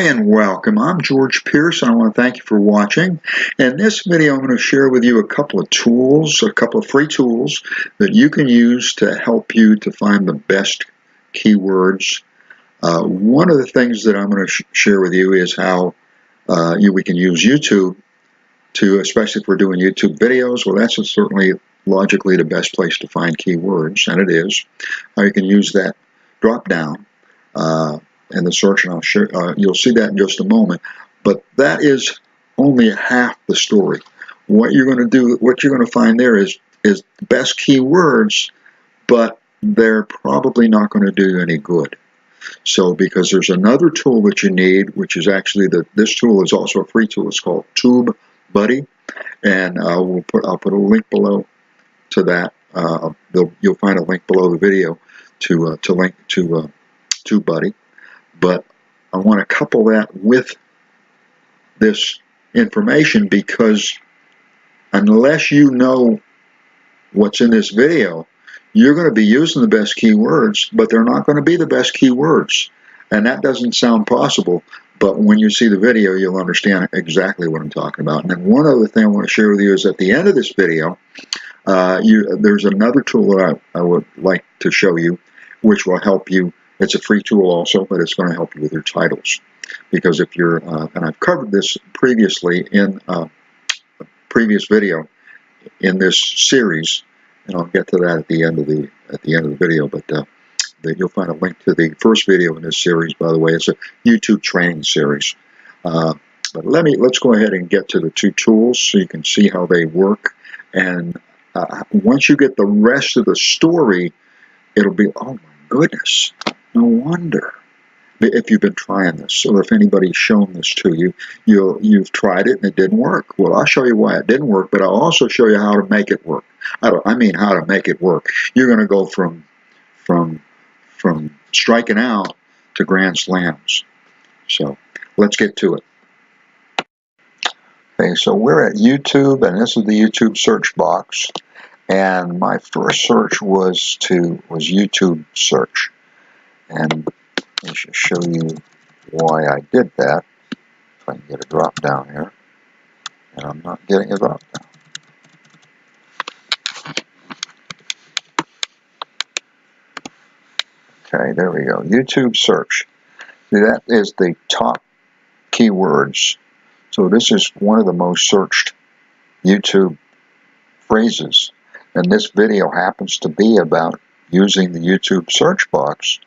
Hi and welcome. I'm George Pierce. I want to thank you for watching. In this video, I'm going to share with you a couple of tools, a couple of free tools that you can use to help you to find the best keywords. One of the things that I'm going to share with you is how we can use YouTube to, especially if we're doing YouTube videos. Well, that's certainly logically the best place to find keywords, and it is. How you can use that drop down in the search, and I'll share, you'll see that in just a moment. But that is only half the story. What you're going to do, what you're going to find there is the best keywords, but they're probably not going to do you any good. So, because there's another tool that you need, which is actually this tool is also a free tool. It's called TubeBuddy, and I'll put a link below to that. You'll find a link below the video to link to TubeBuddy. But I want to couple that with this information, because unless you know what's in this video, you're going to be using the best keywords, but they're not going to be the best keywords. And that doesn't sound possible, but when you see the video, you'll understand exactly what I'm talking about. And then one other thing I want to share with you is at the end of this video, there's another tool that I would like to show you, which will help you. It's a free tool also, but it's going to help you with your titles. Because if you're, and I've covered this previously in a previous video in this series, and I'll get to that at the end of the video. But you'll find a link to the first video in this series. By the way, it's a YouTube training series. But let's go ahead and get to the two tools so you can see how they work. And once you get the rest of the story, it'll be, oh my goodness. No wonder if you've been trying this, or if anybody's shown this to you, you've tried it and it didn't work. Well, I'll show you why it didn't work, but I'll also show you how to make it work. I mean how to make it work. You're going to go from striking out to grand slams. So let's get to it. Okay, so we're at YouTube, and this is the YouTube search box. And my first search was YouTbue Search. And I should show you why I did that. If I can get a drop down here. And I'm not getting a drop down. Okay, there we go. YouTubue Search. See, that is the top keywords. So this is one of the most searched YouTube phrases. And this video happens to be about using the YouTube search box.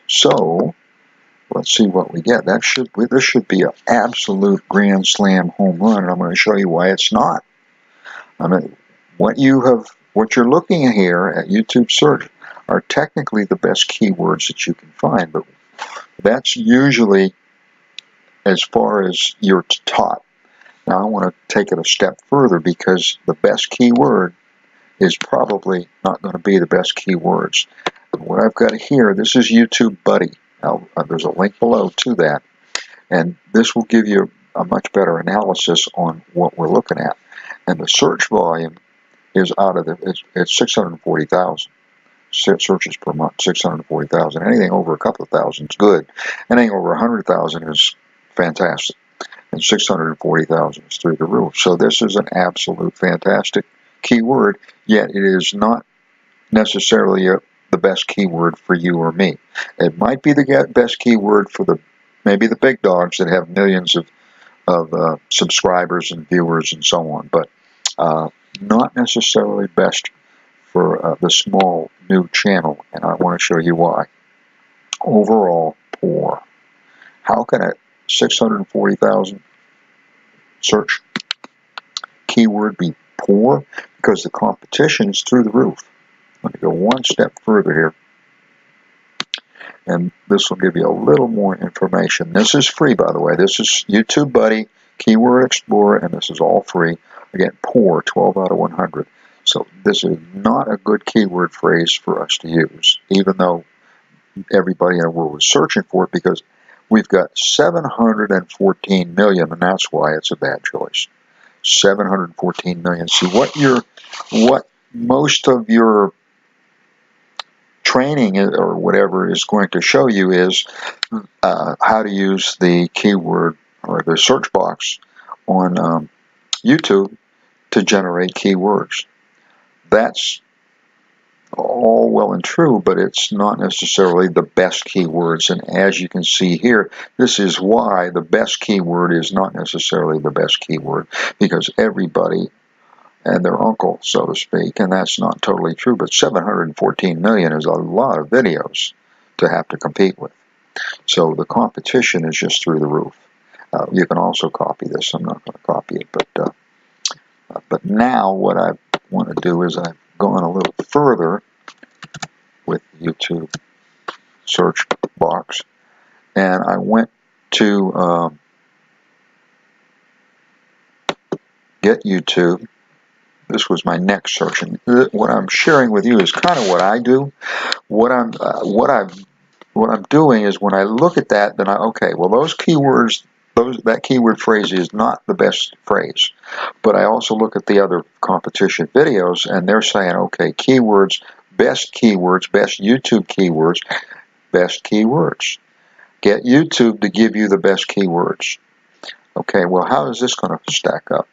So let's see what we get. This should be an absolute grand slam home run, and I'm going to show you why it's not. I mean, what you're looking at here at YouTube search are technically the best keywords that you can find, but that's usually as far as you're taught. Now I want to take it a step further, because the best keyword is probably not going to be the best keywords. What I've got here, this is YouTubeBuddy. Now, there's a link below to that, and this will give you a much better analysis on what we're looking at. And the search volume is it's 640,000 searches per month. 640,000. Anything over a couple of thousand is good. Anything over 100,000 is fantastic, and 640,000 is through the roof. So this is an absolute fantastic keyword. Yet it is not necessarily the best keyword for you or me. It might be the best keyword for maybe the big dogs that have millions of subscribers and viewers and so on, but not necessarily best for the small new channel, and I want to show you why. Overall, poor. How can a 640,000 search keyword be poor? Because the competition is through the roof. Let me go one step further here, and this will give you a little more information. This is free, by the way. This is YouTubeBuddy, Keyword Explorer, and this is all free. Again, poor, 12 out of 100. So this is not a good keyword phrase for us to use, even though everybody in the world is searching for it, because we've got 714 million, and that's why it's a bad choice. 714 million. See, what most of your training or whatever is going to show you is how to use the keyword or the search box on YouTube to generate keywords. That's all well and true, but it's not necessarily the best keywords. And as you can see here, this is why the best keyword is not necessarily the best keyword, because everybody and their uncle, so to speak, and that's not totally true, but 714 million is a lot of videos to have to compete with. So the competition is just through the roof. You can also copy this. I'm not going to copy it, but now what I want to do is I've gone a little further with YouTube search box, and I went to get YouTube. This was my next search, and what I'm sharing with you is kind of what I do. What I'm doing is when I look at that, then okay, well, those keywords, that keyword phrase is not the best phrase. But I also look at the other competition videos, and they're saying, okay, keywords, best YouTube keywords, best keywords. Get YouTube to give you the best keywords. Okay, well, how is this going to stack up?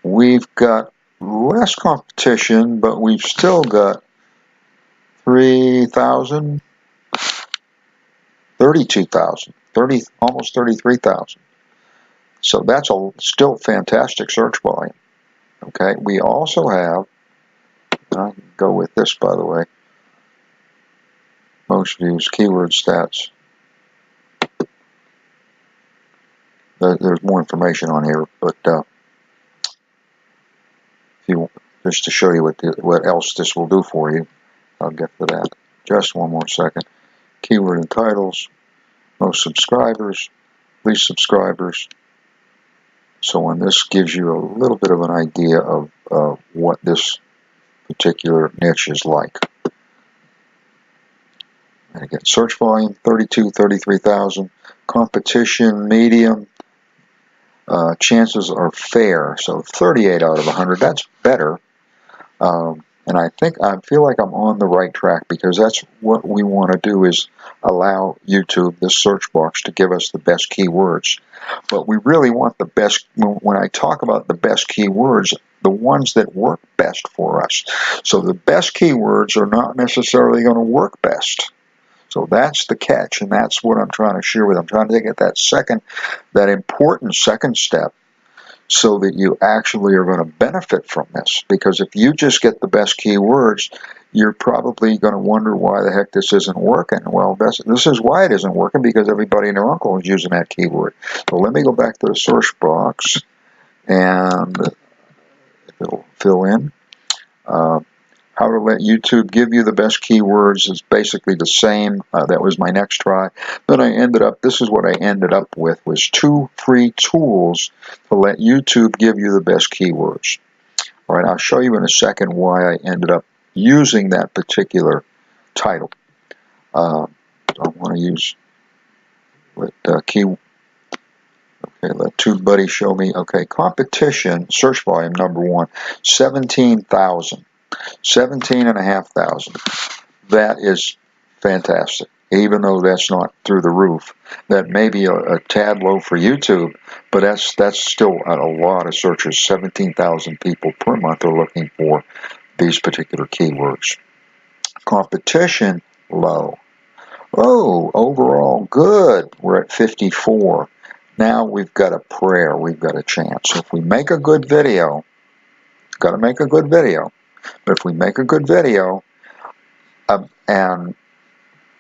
We've got less competition, but we've still got 3,000, 32,000, almost 33,000. So that's still fantastic search volume. Okay, we also have, I can go with this, by the way, most views, keyword stats. There's more information on here, but if you just to show you what else this will do for you, I'll get to that. Just one more second. Keyword and titles, most subscribers, least subscribers. So on this gives you a little bit of an idea of what this particular niche is like. And again, search volume, 33,000. Competition, medium. Chances are fair, so 38 out of 100. That's better. And I feel like I'm on the right track, because that's what we want to do, is allow YouTube, this search box, to give us the best keywords. But we really want the best. When I talk about the best keywords, the ones that work best for us. So the best keywords are not necessarily going to work best. So that's the catch, and that's what I'm trying to share with. I'm trying to take it that important second step, so that you actually are going to benefit from this. Because if you just get the best keywords, you're probably going to wonder why the heck this isn't working. Well, this is why it isn't working, because everybody and their uncle is using that keyword. So let me go back to the search box, and it'll fill in. How to let YouTube give you the best keywords is basically the same. That was my next try. Then this is what I ended up with, was 2 free tools to let YouTube give you the best keywords. All right, I'll show you in a second why I ended up using that particular title. I want to use let TubeBuddy show me. Okay, competition, search volume number 1, 17,000. 17,500. That is fantastic. Even though that's not through the roof, that may be a tad low for YouTube, but that's still a lot of searches. 17,000 people per month are looking for these particular keywords. Competition, low. Oh, overall good. We're at 54. Now we've got a prayer. We've got a chance. So if we make a good video, got to make a good video. But if we make a good video, and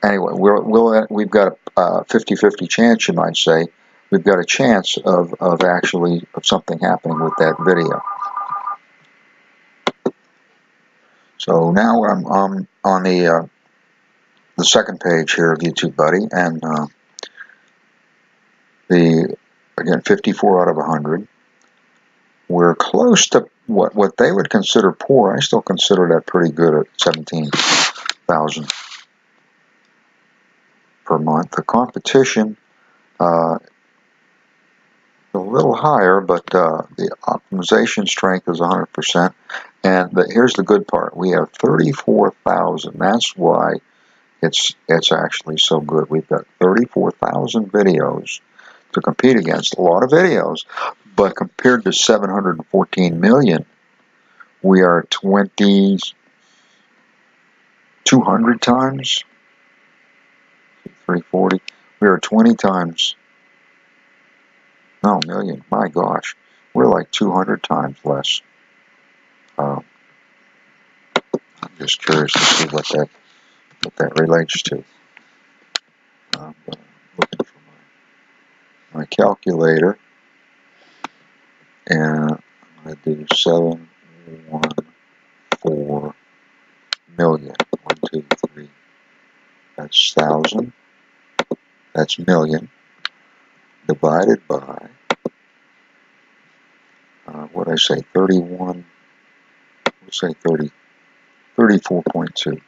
anyway, we've got a 50-50 chance, you might say. We've got a chance of something happening with that video. So now I'm on the second page here of YouTubeBuddy, and again, 54 out of 100. We're close to what they would consider poor. I still consider that pretty good at 17,000 per month. The competition a little higher, but the optimization strength is 100%, And here's the good part. We have 34,000. That's why it's actually so good. We've got 34,000 videos to compete against. A lot of videos, but compared to 714 million, we are 200 times 340. We are 20 times. No, million. My gosh, we're like 200 times less. I'm just curious to see what that relates to. I'm looking for my calculator, and I'm going to do 714 million. 1, 2, 3. That's 1,000. That's million. Divided by, what did I say, 31, let's say 30, 34.2.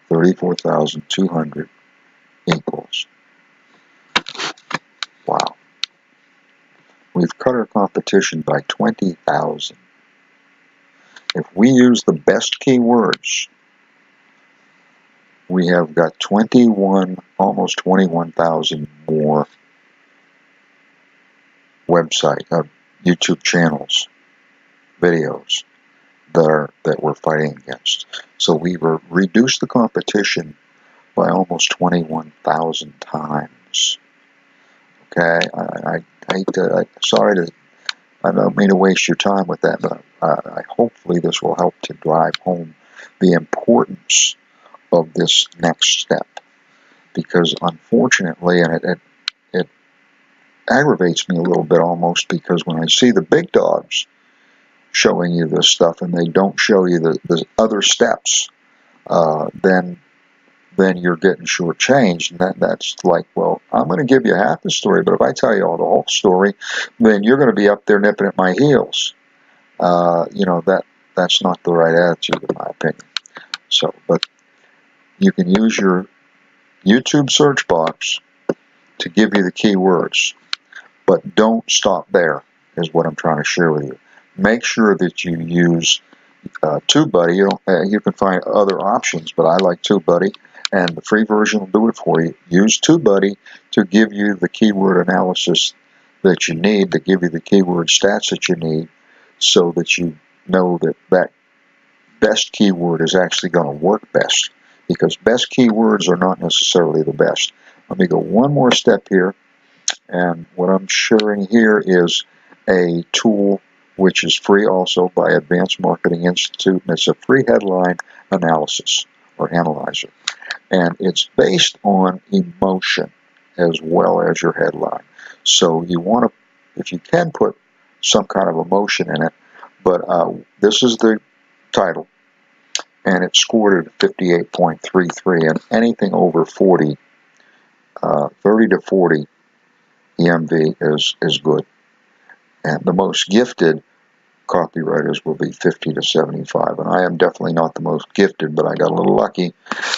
34,200 equals. Wow. We've cut our competition by 20,000. If we use the best keywords, we have got almost 21,000 more YouTube channels, videos that we're fighting against. So we reduced the competition by almost 21,000 times. Okay, I don't mean to waste your time with that, but hopefully this will help to drive home the importance of this next step. Because unfortunately, and it aggravates me a little bit almost, because when I see the big dogs showing you this stuff and they don't show you the other steps, then you're getting shortchanged. And that's like, well, I'm going to give you half the story, but if I tell you all the whole story, then you're going to be up there nipping at my heels. That's not the right attitude, in my opinion. So, but you can use your YouTube search box to give you the keywords, but don't stop there, is what I'm trying to share with you. Make sure that you use TubeBuddy. You can find other options, but I like TubeBuddy, and the free version will do it for you. Use TubeBuddy to give you the keyword analysis that you need, to give you the keyword stats that you need, so that you know that best keyword is actually going to work best, because best keywords are not necessarily the best. Let me go one more step here, and what I'm sharing here is a tool which is free also by Advanced Marketing Institute, and it's a free headline analysis or analyzer, and it's based on emotion as well as your headline. So you want to, if you can, put some kind of emotion in it, but this is the title, and it scored at 58.33, and anything over 40, 30 to 40 EMV is good. And the most gifted copywriters will be 50 to 75, and I am definitely not the most gifted, but I got a little lucky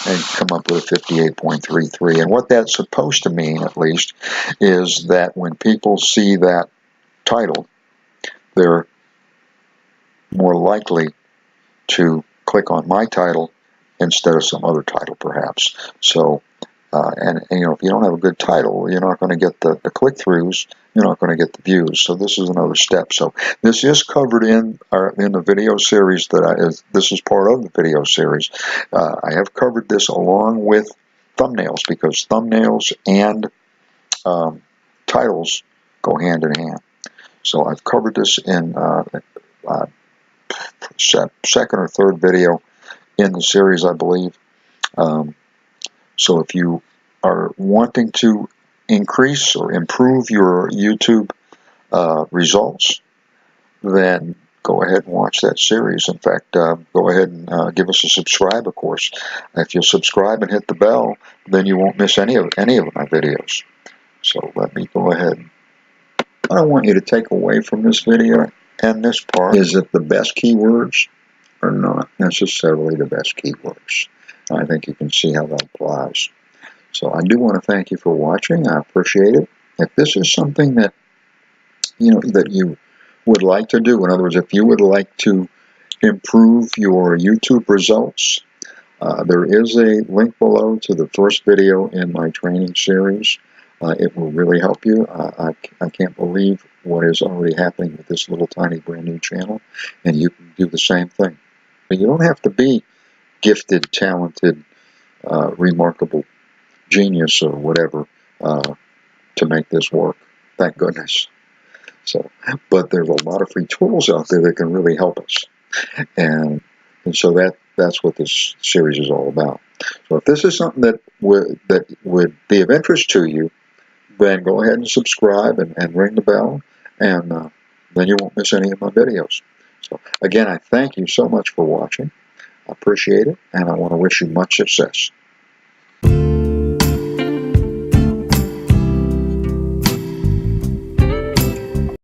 and come up with a 58.33. And what that's supposed to mean, at least, is that when people see that title, they're more likely to click on my title instead of some other title, perhaps. So, and if you don't have a good title, you're not going to get the click-throughs. You're not going to get the views. So this is another step. So this is covered in the video series this is part of the video series. I have covered this along with thumbnails, because thumbnails and titles go hand in hand. So I've covered this in second or third video in the series, I believe. So if you are wanting to increase or improve your YouTube results, then go ahead and watch that series. In fact, go ahead and give us a subscribe, of course. If you subscribe and hit the bell, then you won't miss any of my videos. So let me go ahead. What I want you to take away from this video and this part is that the best keywords are not necessarily the best keywords. I think you can see how that applies. So I do want to thank you for watching. I appreciate it. If this is something that that you would like to do, in other words, if you would like to improve your YouTube results, there is a link below to the first video in my training series. It will really help you. I can't believe what is already happening with this little tiny brand new channel, and you can do the same thing. But you don't have to be gifted, talented, remarkable genius or whatever to make this work. Thank goodness. So, but there's a lot of free tools out there that can really help us, and so that's what this series is all about. So, if this is something that would be of interest to you, then go ahead and subscribe and ring the bell, and then you won't miss any of my videos. So, again, I thank you so much for watching. I appreciate it, and I want to wish you much success.